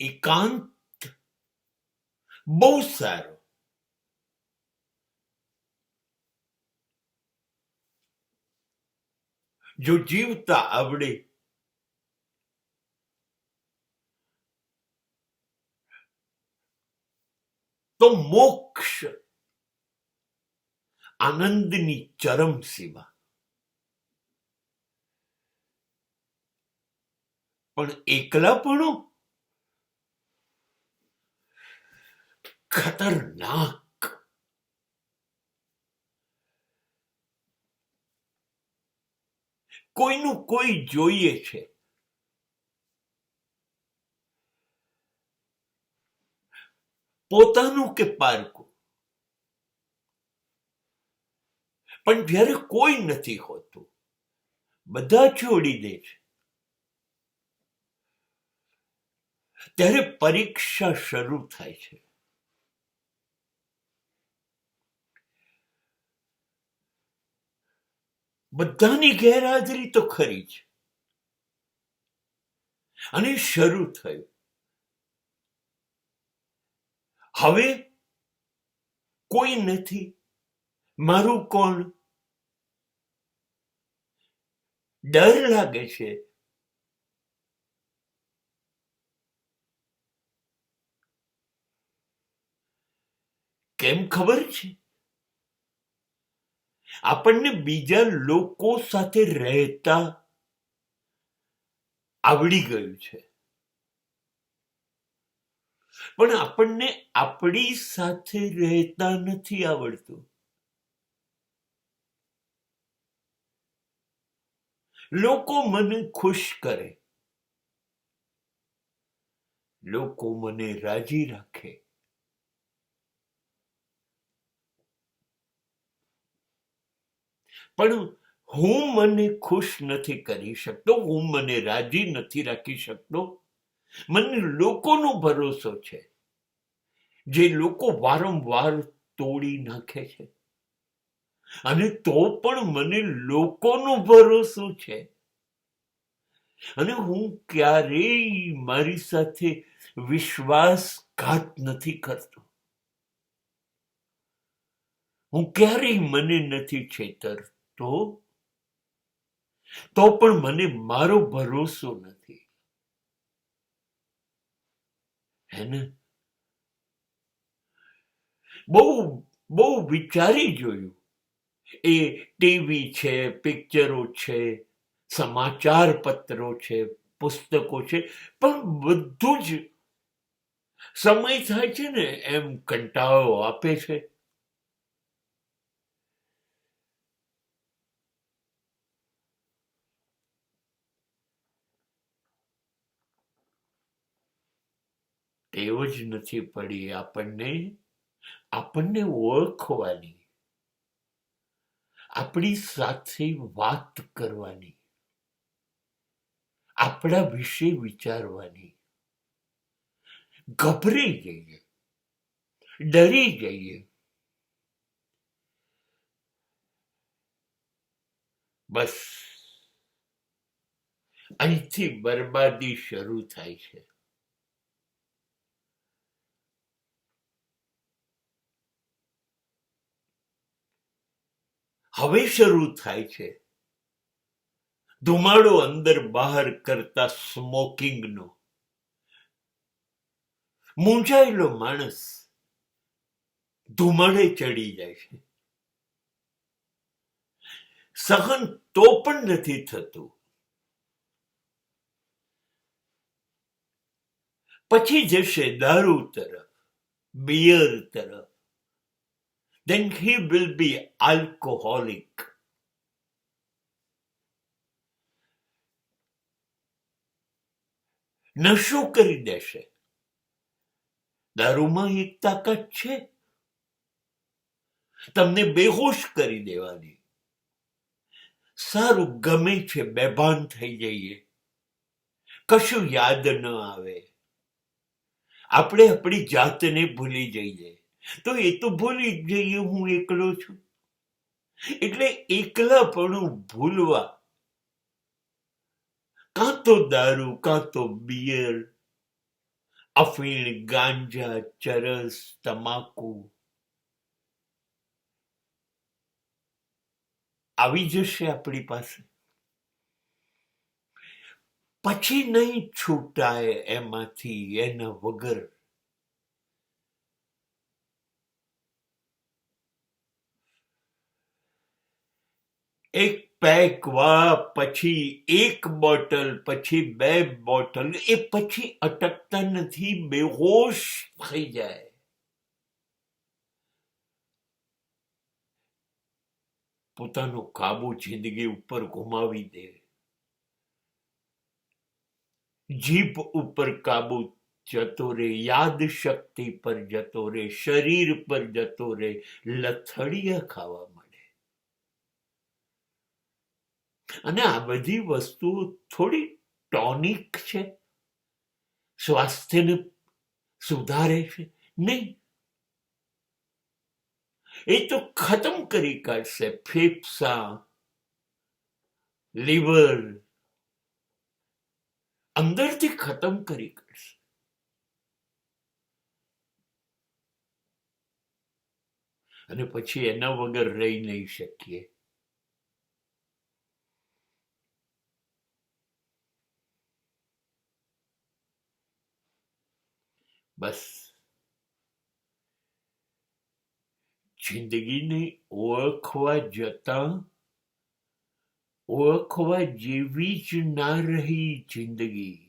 એકાંત બહુ સારો. જો જીવતા આવડે તો મોક્ષ આનંદની ચરમ સીમા. પણ એકલાપણું ખતરનાક. કોઈનું કોઈ જોઈએ છે. પોતાનું કે પારકું. પણ જ્યારે કોઈ નથી હોતું, બધા છોડી દે છે, ત્યારે પરીક્ષા શરૂ થાય છે. બધાની ગેરહાજરી તો ખરી જ. અને શરૂ થયું. હવે કોઈ નથી, મારું કોણ? ડર લાગે છે. કેમ ખબર છે? આપણને બીજા લોકો સાથે રહેતા આવડી ગયું છે, પણ આપણને આપણી સાથે રહેતા નથી આવડતું. લોકો મને ખુશ કરે, લોકો મને રાજી રાખે, પણ હું મને ખુશ નથી કરી શકતો, હું મને રાજી નથી રાખી શકતો. મને લોકોનો ભરોસો છે, જે લોકો વારંવાર તોડી નાખે છે. અને તો પણ મને લોકોનો ભરોસો છે. અને હું ક્યારેય મારી સાથે વિશ્વાસઘાત નથી કરતો. હું ક્યારેય મને નથી છેતરતો, તો પણ મને મારો ભરોસો નથી. હેને? બહુ વિચારી જોયું. એ ટીવી છે, પિક્ચરો છે, સમાચાર પત્રો છે, પુસ્તકો છે, પણ બધું જ સમય થાય છે ને એમ કંટાળો આપે છે. ટેવ જ નથી પડી આપણને ઓળખવાની, આપણી સાથે વાત કરવાની, આપણા વિશે વિચારવાની. ગભરાઈ જઈએ, ડરી જઈએ. બસ અહીંથી બરબાદી શરૂ થાય છે. હવે શરૂ થાય છે ધુમાડો અંદર બહાર કરતા સ્મોકિંગનો. મૂંઝાયેલો માણસ ધુમાડે ચડી જાય છે. સહન તો પણ નથી થતું. પછી જશે દારૂ તરફ, બિયર તરફ. Then he will be alcoholic. નશો કરી દેશે. દારૂમાં એક તાકાત છે, તમને બેહોશ કરી દેવાની. સારું, ગમે છે, બેભાન થઈ જઈએ, કશું યાદ ન આવે, આપણે આપણી જાતને ભૂલી જઈએ. તો એ તો ભૂલી જ જઈએ હું એકલો છું. એટલે એકલાપણું ભૂલવા કાં તો દારૂ, કાં તો બિયર, અફીણ, ગાંજા, ચરસ, તમાકુ આવી જશે આપણી પાસે, પછી નહીં છૂટાય એમાંથી એના વગર. એક પેક વા, પછી એક બોટલ, પછી 2 બોટલ, એ પછી અટકતા નથી, બેહોશ થઈ જાય. પોતાનો કાબુ જિંદગી ઉપર ગુમાવી દે, જીભ ઉપર કાબુ જતો રે, યાદ શક્તિ પર જતો રે, શરીર પર જતો રે, લથડિયા ખાવા માંડે. અને આ બધી વસ્તુઓ થોડી ટોનિક છે, સ્વાસ્થ્યને સુધારે છે, નહીં. એ તો ખતમ કરી કાઢશે ફેફસા, લીવર, અંદરથી ખતમ કરી કાઢશે. અને પછી એના વગર રહી નહીં શકીએ. બસ જિંદગીને ઓળખવા જતા ઓળખવા જેવી જ ના રહી જિંદગી.